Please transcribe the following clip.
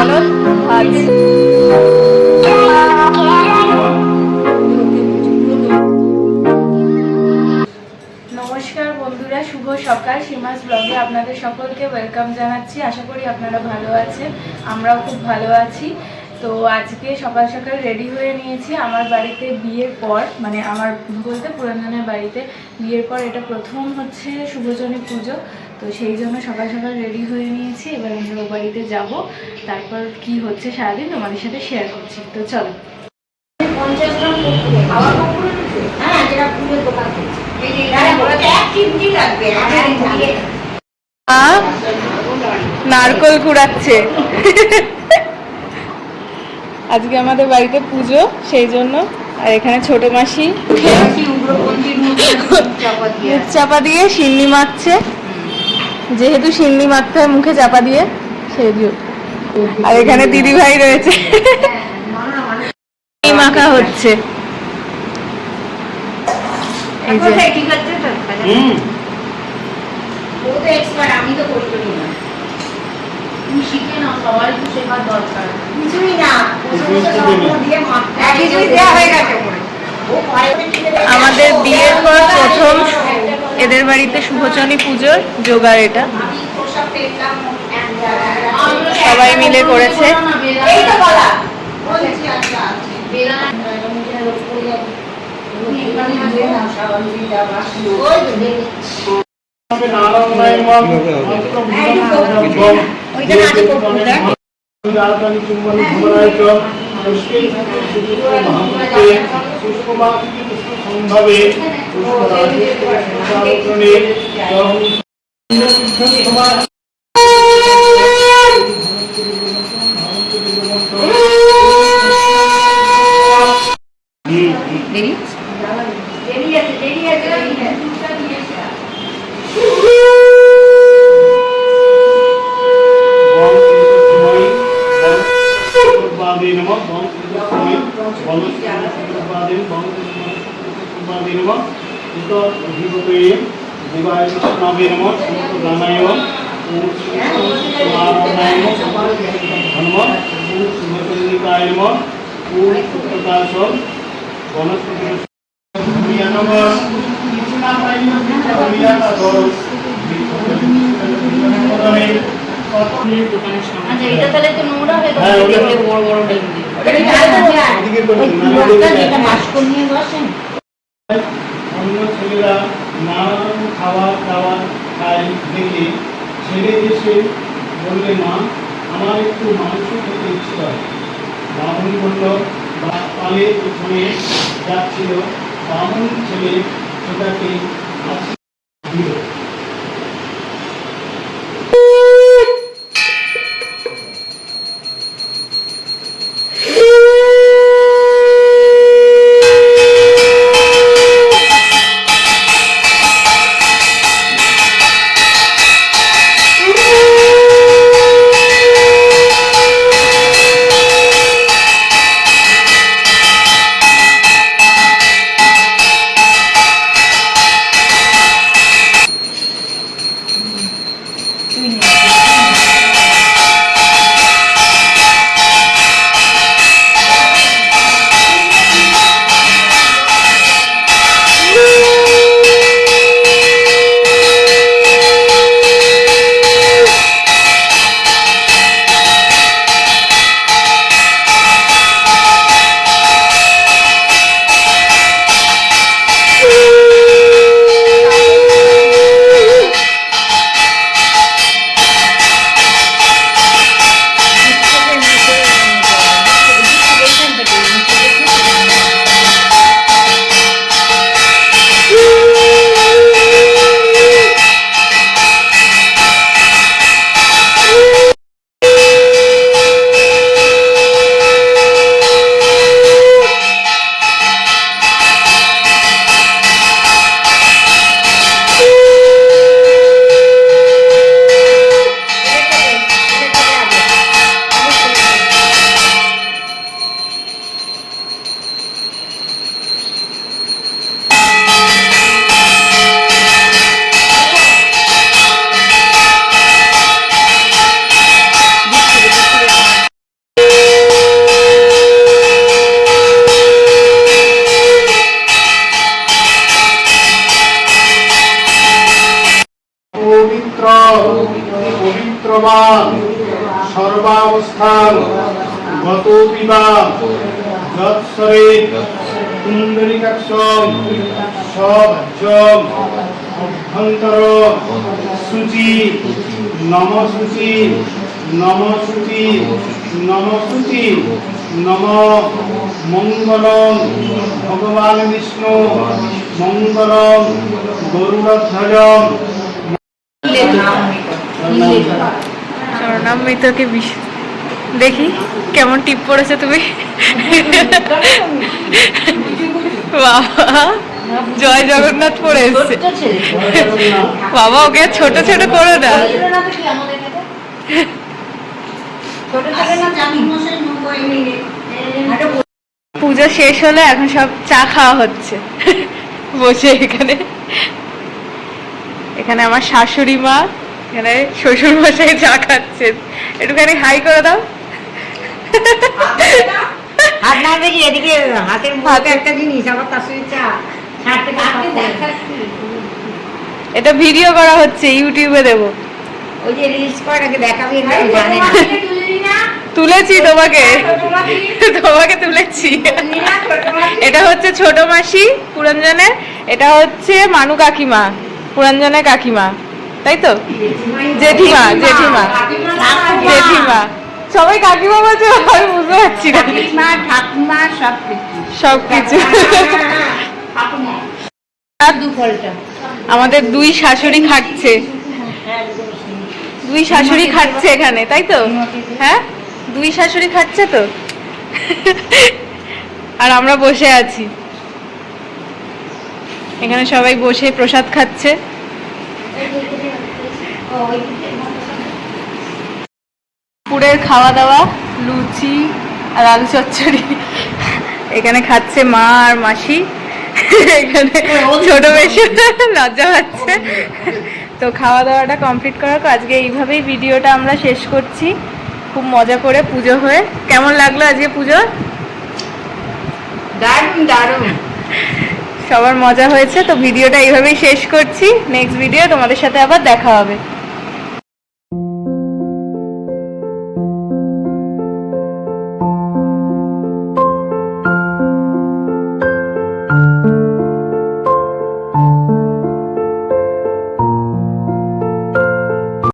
ননদ আজ নমস্কার বন্ধুরা, শুভ সকাল। সীমাস ব্লগে আপনাদের সকলকে ওয়েলকাম জানাচ্ছি। আশা করি আপনারা ভালো আছেন, আমরাও খুব ভালো আছি। তো আজকে সকাল সকাল রেডি হয়ে নিয়েছি। আমার বাড়িতে বিয়ের পর, মানে আমার বলতে পুরন্দনের বাড়িতে বিয়ের পর এটা প্রথম হচ্ছে শুভজনী পুজো। তো সেই জন্য সকাল সকাল রেডি হয়ে নিয়েছি। এবার আমরা ও বাড়িতে যাব, তারপর কি হচ্ছে সারাদিন তোমাদের সাথে শেয়ার করছি। তো চলো। 50 গ্রাম আবার হ্যাঁ, যেটা ফুলের দোকান নারকল কুড়াচ্ছে। আজকে আমাদের বাড়িতে পুজো, সেই জন্য। আর এখানে ছোট মাসি মুখ চাপা দিয়ে সিন্নি মাখছে, যেহেতু সিন্নি মাখতে হয় মুখে চাপা দিয়ে, সেই জন্য। আর এখানে দিদি ভাই রয়েছে, মাখা হচ্ছে। এই যে ঠিক আছে, ও তো এক্সপার্ট, আমি তো করতে পারি না। তুমি শিখে নাও, সবাই তো শেখার দরকার। কিছুই না, আমাদের বিয়ের পর প্রথম এদের বাড়িতে শুভচনী পুজোর জোগাড় এটা সবাই মিলে করেছে। অন্য ছেলেরা নানান খাবার দাবার খায় দেখে ছেড়ে এসে বললে, মা আমার একটু মাংস খেতে ইচ্ছে হয়। বামুন বলল, পালে ওখানে যাচ্ছিল, বামুন ছেলে সেটাকে দিল। প্রমাণ সর্বাবস্থান গত বিবাহ যৎসরে কুণ্ডলিকাক্ষম সভাজ্যম অভ্যন্তর সূচি নম সূচি নম সূচি নম সূচি নম মঙ্গলম ভগবান বিষ্ণু মঙ্গলম গরুড়ধ্বজম স্বর্ণামৃতকে দেখি কেমন টিপ পড়েছে তুমি। বাবা জয় জগন্নাথ পড়ে এসছে। বাবা ওকে ছোট ছোট করে না। পুজো শেষ হলে এখন সব চা খাওয়া হচ্ছে বসে এখানে। এখানে আমার শাশুড়ি মা, এখানে শ্বশুর মশাই চা খাচ্ছেন। একটুখানি হাই করে দাও। হাত না দেখি এদিকে হাতের মধ্যে একটা জিনিস আবার তার সঙ্গে চা ছাড়তে দেখাচ্ছি। এটা ভিডিও করা হচ্ছে, ইউটিউবে দেবো। ওই যে রিলস করে নাকি দেখাবি জানে না। তুলেছি তোমাকে, তোমাকে তুলেছি। এটা হচ্ছে ছোট মাসি পুরঞ্জনের, এটা হচ্ছে মানু কাকিমা পুরঞ্জনের কাকিমা, তাই তো? জেঠিমা জেঠিমা জেঠিমা সবাই কাকিমা বলছে, আমি বুঝতে পারছি না। ঠাকুমা সবকিছু। আমাদের দুই শাশুড়ি খাচ্ছে, দুই শাশুড়ি খাচ্ছে এখানে, তাই তো? হ্যাঁ, দুই শাশুড়ি খাচ্ছে তো। আর আমরা বসে আছি এখানে, সবাই বসে প্রসাদ খাচ্ছে। দুপুরের খাওয়া দাওয়া লুচি আর আলু চচ্চড়ি এখানে খাচ্ছে মা আর মাসি। এখানে ছোট বেশি লজ্জা পাচ্ছে। তো খাওয়া দাওয়াটা কমপ্লিট করার পর আজকে এইভাবেই ভিডিওটা আমরা শেষ করছি। খুব মজা করে পুজো হয়ে। কেমন লাগলো আজকে পুজো? দারুণ দারুণ, সবার মজা হয়েছে। তো ভিডিওটা এইভাবেই শেষ করছি। নেক্সট ভিডিও তোমাদের সাথে আবার দেখা হবে।